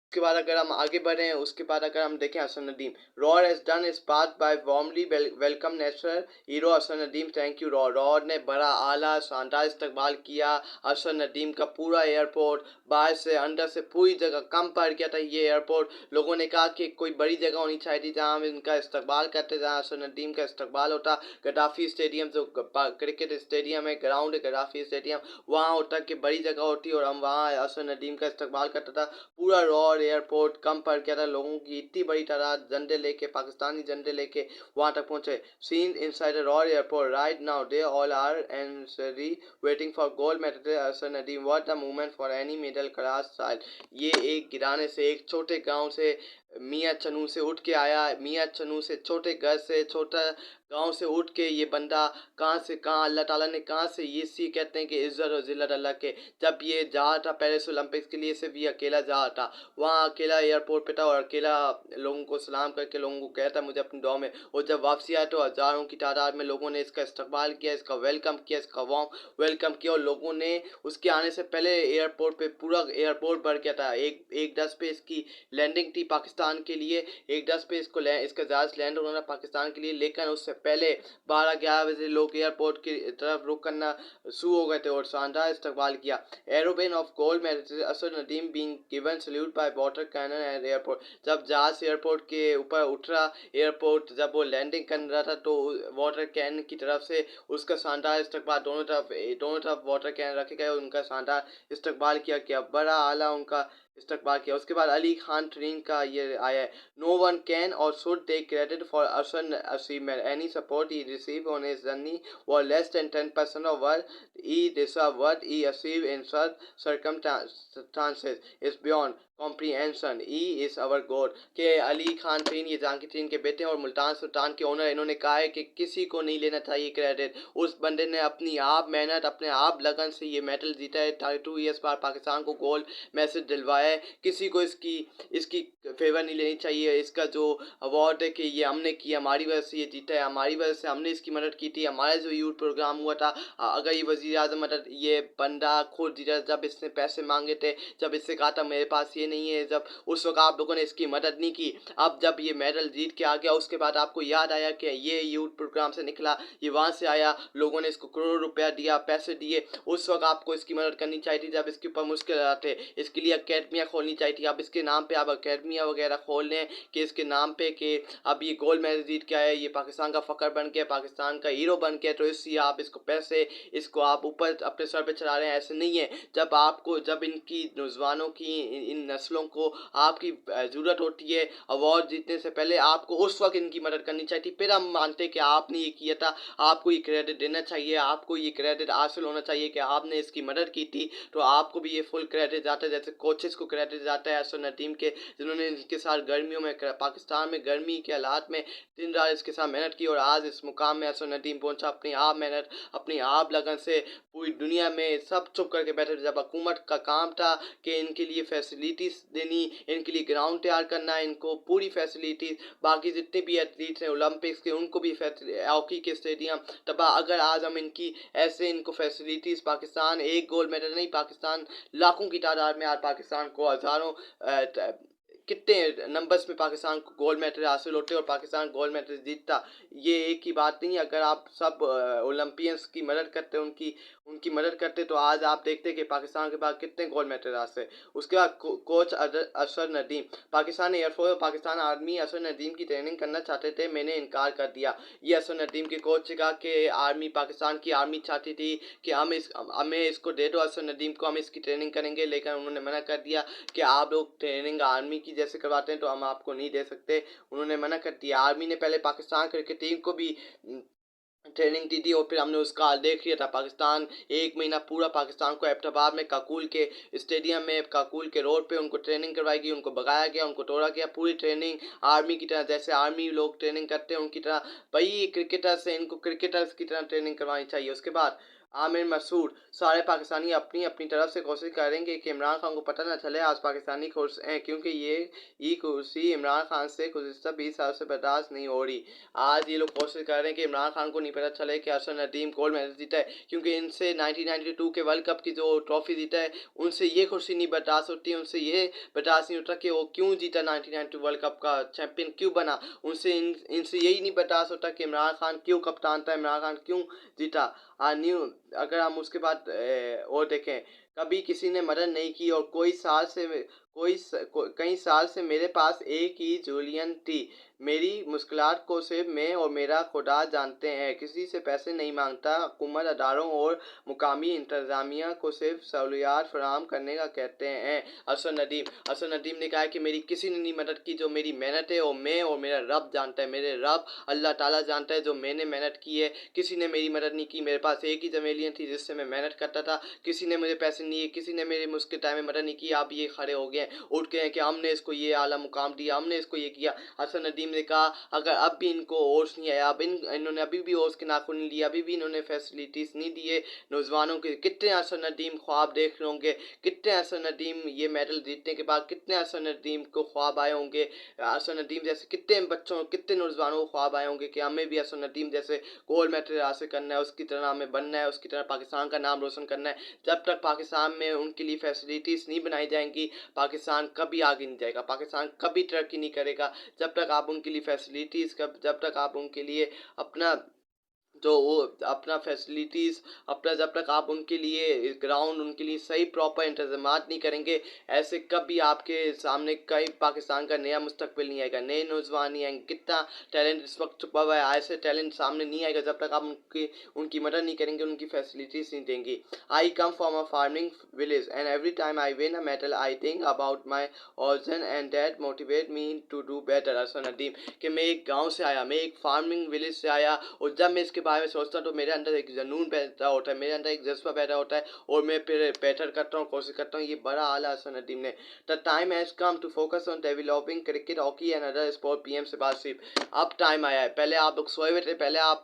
उसके बाद अगर हम आगे बढ़ें, उसके बाद अगर हम देखें हसन नदीम, रॉ has done is part by warmly welcome national hero Hassan Nadeem, thank you रॉ। रॉ ने बड़ा आला शानदार इस्तकबाल किया हसन नदीम का। पूरा एयरपोर्ट बाहर से अंदर से पूरी जगह कम पड़ गया था ये एयरपोर्ट। लोगों ने कहा कि कोई बड़ी जगह होनी चाहिए थी जहाँ हम इनका इस्तकबाल करते, जहाँ हसन नदीम का इस्तकबाल होता। गद्दाफी स्टेडियम जो क्रिकेट स्टेडियम है, ग्राउंड है गद्दाफी स्टेडियम, वहाँ होता कि बड़ी जगह होती और हम वहाँ हसन नदीम का इस्तकबाल करता था। पूरा रॉ एयरपोर्ट कम पड़ गया था, लोगों की इतनी बड़ी तादाद झंडे लेके, पाकिस्तानी झंडे लेके वहां तक पहुंचे। Scene inside raw airport right now, they all are anxiously waiting for gold medal Hasan Nadeem, what a movement for any middle class child. ये एक गिराने से, एक छोटे गांव से, मियाँ चनू से उठ के आया, मियाँ चनू से, छोटे घर से, छोटा गांव से उठ के ये बंदा कहाँ से कहाँ, अल्लाह ताला ने कहाँ से, ये सी कहते हैं कि इज्जत और जिल्लत अल्लाह के। जब ये जा रहा था पेरिस ओलंपिक्स के लिए, सिर्फ ये अकेला जा रहा था, वहाँ अकेला एयरपोर्ट पे था और अकेला लोगों को सलाम करके लोगों को कहता मुझे अपनी दुआ में। और जब वापसी आया तो हज़ारों की तादाद में लोगों ने इसका इस्तकबाल किया, इसका वेलकम किया, इसका वार्म वेलकम किया। और लोगों ने उसके आने से पहले एयरपोर्ट पे पूरा एयरपोर्ट भर गया था। एक एक 10 पे इसकी लैंडिंग थी पाकिस्तान के लिए, एक 10 पे इसका जहाज लैंड होना था पाकिस्तान के लिए, लेकिन उससे पहले 12-11 बजे लोग एयरपोर्ट की तरफ रुक करना शुरू हो गए थे और शानदार इस्तकबाल किया। एरोबेन of gold medal Asad Nadeem being given salute by water cannon at airport. जब जहाज एयरपोर्ट के ऊपर उठ रहा, एयरपोर्ट जब वो लैंडिंग कर रहा था तो वाटर कैनन की तरफ से उसका शानदार इस्तकबाल, दोनों तरफ वाटर कैनन रखे गए और उनका शानदार इस्तकबाल किया गया, बड़ा आला उनका इस्तकबाल किया। उसके बाद अली खान ट्रेन का ये आया है, नो वन कैन और शुड टेक क्रेडिट फॉर असन achievement, any support he receive on his journey was less than 10% of what he deserved. What he achieved in such circumstances is beyond comprehension. He is our God। के Ali Khan train ये Jahangir train के बेटे और मुल्तान सुल्तान के owner, इन्होंने कहा है कि किसी को नहीं लेना चाहिए क्रेडिट। उस बंदे ने अपनी आप मेहनत, अपने आप लगन से ये मेडल जीता है। 32 ईयर्स बाद पाकिस्तान को गोल्ड मैसेज दिलवाया है। किसी को इसकी इसकी फेवर नहीं लेनी चाहिए। इसका जो अवार्ड है कि ये हमने किया, हमारी वजह से ये जीता है, हमारी वजह से हमने इसकी मदद की थी, हमारा जो यूथ प्रोग्राम हुआ था, अगर ये वजीर आजम मदद, ये बंदा खुद जीता, जब इसने पैसे मांगे थे, जब इससे कहा था मेरे पास ये नहीं है, जब उस वक्त आप लोगों ने इसकी मदद नहीं की। अब जब ये मेडल जीत के आ गया, उसके बाद आपको याद आया कि ये यूथ प्रोग्राम से निकला, ये वहाँ से आया, लोगों ने इसको करोड़ रुपया दिया, पैसे दिए, उस वक्त आपको इसकी मदद करनी चाहिए थी जब इसके ऊपर मुश्किल थे। इसके लिए अकेडमियाँ खोलनी चाहिए थी। अब इसके नाम पे आप अकेडमियाँ वगैरह खोल लें कि इसके नाम पे कि अब ये गोल्ड मेडल जीत के आया, ये पाकिस्तान का फ़ख्र बन गया, पाकिस्तान का हीरो बन गया, तो इसलिए आप इसको पैसे, इसको आप ऊपर अपने सर पे चढ़ा रहे हैं। ऐसे नहीं है। जब आपको, जब इनकी नौजवानों की, इन नस्लों को आपकी ज़रूरत होती है अवार्ड जीतने से पहले, आपको उस वक्त इनकी मदद करनी चाहिए थी। फिर हम मानते कि आपने ये किया था, आपको ये क्रेडिट देना चाहिए, आपको ये क्रेडिट हासिल होना चाहिए कि आपने इसकी मदद की थी, तो आपको भी ये फुल क्रेडिट जाता है। जैसे कोचेस को क्रेडिट जाता है हसन नदीम के, जिन्होंने इसके साथ गर्मियों में, पाकिस्तान में गर्मी के हालात में दिन रात इसके साथ मेहनत की और आज इस मुकाम में हसन नदीम पहुंचा। अपनी आप मेहनत, अपनी आप लगन से पूरी दुनिया में सब चुप करके बैठे थे। जब हुकूमत का काम था कि इनके लिए फैसिलिटीज़ देनी, इनके लिए ग्राउंड तैयार करना, इनको पूरी फैसिलिटीज़, बाकी जितने भी एथलीट्स हैं ओलंपिक्स के, उनको भी हॉकी के स्टेडियम, तब अगर आज हम इनकी ऐसे इनको फैसिलिटीज़, पाकिस्तान एक गोल्ड मेडल नहीं, पाकिस्तान लाखों की तादाद में, आज पाकिस्तान को हज़ारों कितने नंबर्स में पाकिस्तान को गोल्ड मेडल हासिल होते और पाकिस्तान गोल्ड मेडल जीतता। ये एक ही बात नहीं है। अगर आप सब ओलंपियंस की मदद करते, उनकी उनकी मदद करते, तो आज आप देखते कि पाकिस्तान के पास कितने गोल्ड मेडल हासिल। उसके बाद कोच असर नदीम, पाकिस्तान एयरफोर्स, पाकिस्तान आर्मी असर नदीम की ट्रेनिंग करना चाहते थे, मैंने इनकार कर दिया। ये असर नदीम के कोच से कहा कि आर्मी, पाकिस्तान की आर्मी चाहती थी कि हमें इसको दे दो असर नदीम को, हम इसकी ट्रेनिंग करेंगे, लेकिन उन्होंने मना कर दिया कि आप लोग ट्रेनिंग आर्मी की जैसे करवाते हैं तो हम आपको नहीं दे सकते। उन्होंने मना कर दिया। आर्मी ने पहले पाकिस्तान क्रिकेट टीम को भी ट्रेनिंग दी थी और फिर हमने उसका हाल देख लिया था। पाकिस्तान एक महीना पूरा पाकिस्तान को एबटाबाद में काकुल के स्टेडियम में, काकुल के रोड पे उनको ट्रेनिंग करवाई गई, उनको भगाया गया, उनको तोड़ा गया। पूरी ट्रेनिंग आर्मी की तरह, जैसे आर्मी लोग ट्रेनिंग करते हैं उनकी तरह, भाई क्रिकेटर्स हैं, इनको क्रिकेटर्स की तरह ट्रेनिंग करवानी चाहिए। उसके बाद आमिर मसूद। सारे पाकिस्तानी अपनी अपनी तरफ से कोशिश करेंगे कि इमरान खान को पता न चले आज पाकिस्तानी खुश हैं, क्योंकि ये कुर्सी इमरान खान से गुज़िश्ता 20 साल से बर्दाश्त नहीं हो रही। आज ये लोग कोशिश कर रहे हैं कि इमरान खान को नहीं पता चले कि अरशद नदीम गोल्ड मेडल जीता है, क्योंकि इनसे 1992 के वर्ल्ड कप की जो ट्रॉफी जीता है उनसे ये खुशी नहीं बर्दाश्त होती, उनसे ये बर्दाश्त नहीं होता कि वो क्यों जीता 1992 वर्ल्ड कप का चैंपियन क्यों बना। इनसे यही नहीं बर्दाश्त होता कि इमरान खान क्यों कप्तान था, इमरान खान क्यों जीता। न्यू अगर हम उसके बाद और देखें, कभी किसी ने मदद नहीं की और कई साल से मेरे पास एक ही जूलियन थी। मेरी मुश्किलात को सिर्फ मैं और मेरा खुदा जानते हैं। किसी से पैसे नहीं मांगता, हुकूमत अदारों और मुकामी इंतज़ामिया को सिर्फ सहूलियात फराहम करने का कहते हैं। अरशद नदीम ने कहा कि मेरी किसी ने नहीं मदद की, जो मेरी मेहनत है और मैं और मेरा रब जानता है, मेरे रब अल्लाह ताला जानता है जो मैंने मेहनत की है। किसी ने मेरी मदद नहीं की। मेरे पास एक ही जमेलियन थी जिससे मैं मेहनत करता था। किसी ने मुझे पैसे नहीं दिए, किसी ने मेरे मुश्किल टाइम में मदद नहीं की। आप ये खड़े हो गए, उठ गए कि हमने इसको ये आला मुकाम दिया, हमने इसको ये किया। अरशद नदीम ने कहा अगर अब भी इनको होश नहीं आया, अब इन्होंने अभी भी होश के नाखून नहीं लिया, अभी भी इन्होंने फैसिलिटीज़ नहीं दिए नौजवानों के। कितने अरशद नदीम ख्वाब देख रहे होंगे, कितने अरशद नदीम ये मेडल जीतने के बाद कितने अरशद नदीम को ख्वाब आए होंगे। अरशद नदीम जैसे कितने बच्चों, कितने नौजवानों को ख्वाब आए होंगे कि हमें भी अरशद नदीम जैसे गोल्ड मेडल हासिल करना है, उसकी तरह हमें बनना है, उसकी तरह पाकिस्तान का नाम रोशन करना है। जब तक पाकिस्तान में उनके लिए फैसिलिटीज़ नहीं बनाई जाएंगी, पाकिस्तान कभी आगे नहीं जाएगा, पाकिस्तान कभी तरक्की नहीं करेगा। जब तक आप उनके लिए फैसिलिटीज़ जब तक आप उनके लिए अपना जो वो अपना फैसिलिटीज़ अपना जब तक आप उनके लिए ग्राउंड, उनके लिए सही प्रॉपर इंतजामात नहीं करेंगे, ऐसे कभी आपके सामने कई पाकिस्तान का नया मुस्तकबिल नहीं आएगा, नए नौजवान नहीं आएंगे। कितना टैलेंट इस वक्त छुपा हुआ है, ऐसे टैलेंट सामने नहीं आएगा जब तक आप उनकी मदद नहीं करेंगे, उनकी फैसिलिटीज़ नहीं देंगे। I come from a farming village and every time I win a medal I think about my origin and that motivate me to do better. Arshad Nadeem कि मैं एक गाँव से आया, मैं एक फार्मिंग विलेज से आया, और जब मैं इसके बारे में सोचता हूँ तो मेरे अंदर एक जुनून पैदा होता है, मेरे अंदर एक जज्बा पैदा होता है, और मैं फिर बेहतर करता हूँ, कोशिश करता हूँ। ये बड़ा आला अरशद नदीम ने। The time has come to focus on developing cricket, hockey and other sport. PM Shahbaz Sharif, अब टाइम आया है। पहले आप लोग सोए हुए थे, पहले आप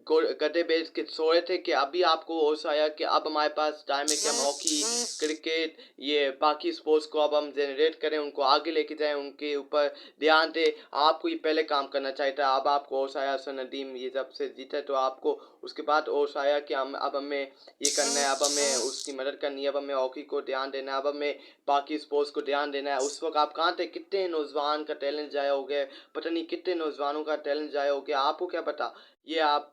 गड्ढे बेच के सोए थे, कि अभी आपको होश आया कि अब हमारे पास टाइम है कि हम हॉकी, क्रिकेट, ये बाकी स्पोर्ट्स को अब हम जनरेट करें, उनको आगे लेके जाएं, उनके ऊपर ध्यान दें। आपको ये पहले काम करना चाहिए था। अब आपको होश आया अरशद नदीम ये जब से जीता है, तो आपको उसके बाद होश आया कि हम अब हमें ये करना है, अब हमें उसकी मदद करनी है, अब हमें हॉकी को ध्यान देना है, अब हमें बाकी स्पोर्ट्स को ध्यान देना है। उस वक्त आप कहाँ थे? कितने नौजवान का टैलेंट जाया हो गया, पता नहीं कितने नौजवानों का टैलेंट जाया हो गया, आपको क्या पता। ये आप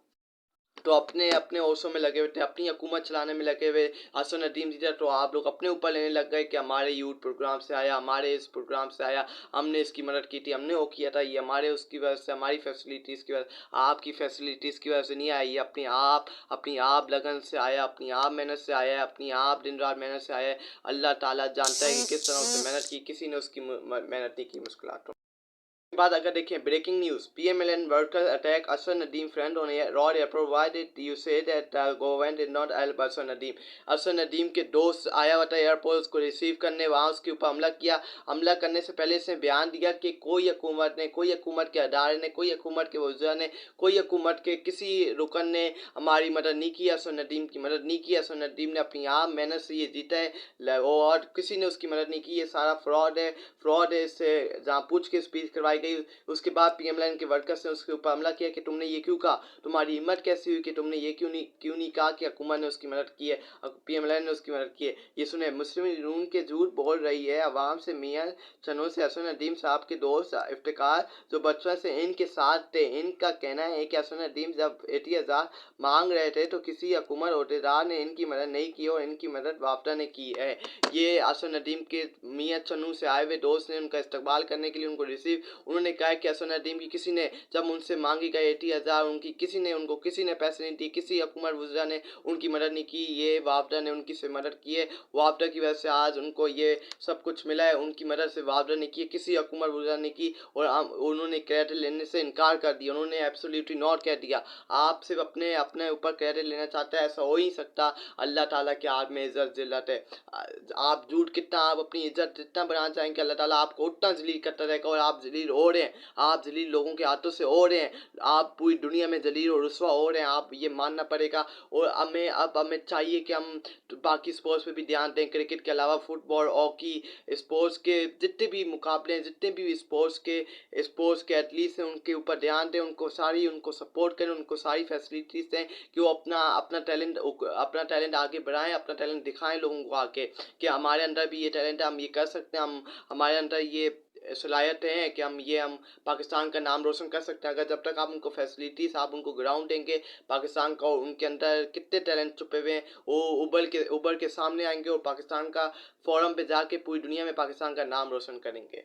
तो अपने अपने ओशो में लगे हुए थे, अपनी हुकूमत चलाने में लगे हुए। अरशद नदीम जीता तो आप लोग अपने ऊपर लेने लग गए कि हमारे यूथ प्रोग्राम से आया, हमारे इस प्रोग्राम से आया, हमने इसकी मदद की थी, हमने वो किया था, ये हमारे उसकी वजह से, हमारी फैसिलिटीज़ की वजह से। आपकी फैसिलिटीज़ की वजह से नहीं आई, ये अपनी आप लगन से आया, अपनी आप मेहनत से आया है, अपनी आप दिन रात मेहनत से आया है। अल्लाह ताला जानता है कि किस तरह उसने मेहनत की, किसी ने उसकी मेहनत नहीं की मुश्किलात। बाद अगर देखें breaking news, PMLN workers attack Asad Nadeem friend on raw airport. Why did you say that government did not help Asad Nadeem? Asad Nadeem के दोस्त आया हुआ था एयरपोर्ट उसको रिसीव करने, वहाँ उसके ऊपर हमला किया। हमला करने से पहले इसने बयान दिया कि कोई हुकूमत ने, कोई हुकूमत के अदारे ने, कोई हुकूमत के वज़ीर ने, कोई हुकूमत के किसी रुकन ने हमारी मदद नहीं की, असद नदीम की मदद नहीं की। असद नदीम ने अपनी आप मेहनत से ये जीता है और किसी ने उसकी मदद नहीं की। ये सारा फ्रॉड है। इससे जहाँ पूछ के स्पीच करवाई गई, उसके बाद PMLN के वर्कर्स ने उसके ऊपर हमला किया कि तुमने ये क्यों कहा, तुम्हारी हिम्मत कैसी हुई कि तुमने ये क्यों नहीं कहा कि हुकूमत ने उसकी मदद की है, PMLN ने उसकी मदद की है। ये सुने, मुस्लिम लीग के झूठ बोल रही है अवाम से। मियाँ चनों से असद नदीम साहब के दोस्त इफ्तिकार जो बचपन से इनके साथ थे, इनका कहना है कि असद नदीम जब 80,000 मांग रहे थे तो किसी हुकूमत अहदेदार ने इनकी मदद नहीं की और इनकी मदद वापदा ने की है। ये असद नदीम के मियाँ चन्नू से आए हुए दोस्त ने उनका इस्तकबाल करने के लिए उनको रिसीव, उन्होंने कहा कि असद नदीम की किसी ने जब उनसे मांगी गई 80,000 उनकी किसी ने पैसे नहीं दिए, किसी हुकूमत वज़ीर ने उनकी मदद नहीं की। ये वापदा ने उनकी से मदद की है, वापदा की वजह से आज उनको ये सब कुछ मिला है। उनकी मदद से वापदा ने की, किसी हुकूमत वज़ीर ने की, और उन्होंने क्रेडिट लेने से इनकार कर दिया, उन्होंने एब्सोल्युटली नॉट कह दिया। आप सिर्फ अपने ऊपर क्रेडिट लेना चाहते हैं, ऐसा हो ही सकता। अल्लाह ताला के हाथ में इज्जत जिल्लत है। आप झूठ कितना, आप अपनी इज्जत जितना बनाना चाहेंगे, अल्लाह ताला आपको उतना जलील करता रहेगा और आप जलील हो रहे हैं, आप जलील लोगों के हाथों से हो रहे हैं, आप पूरी दुनिया में जलील और रुस्वा हो रहे हैं, आप ये मानना पड़ेगा। और हमें चाहिए कि हम बाकी स्पोर्ट्स पे भी ध्यान दें, क्रिकेट के अलावा फुटबॉल, हॉकी, स्पोर्ट्स के जितने भी मुकाबले हैं, जितने भी स्पोर्ट्स के एथलीट्स हैं, उनके ऊपर ध्यान दें, उनको सपोर्ट करें, उनको सारी फैसिलिटीज़ दें कि वो अपना टैलेंट आगे बढ़ाएं, अपना टैलेंट दिखाएं लोगों को आके कि हमारे अंदर भी ये टैलेंट है, हम ये कर सकते हैं, हम हमारे अंदर ये सलाहियत है कि हम पाकिस्तान का नाम रोशन कर सकते हैं। अगर जब तक आप उनको फैसिलिटीज़, आप उनको ग्राउंड देंगे पाकिस्तान का, और उनके अंदर कितने टैलेंट छुपे हुए हैं वो उभर के सामने आएंगे और पाकिस्तान का फोरम पे जाके पूरी दुनिया में पाकिस्तान का नाम रोशन करेंगे।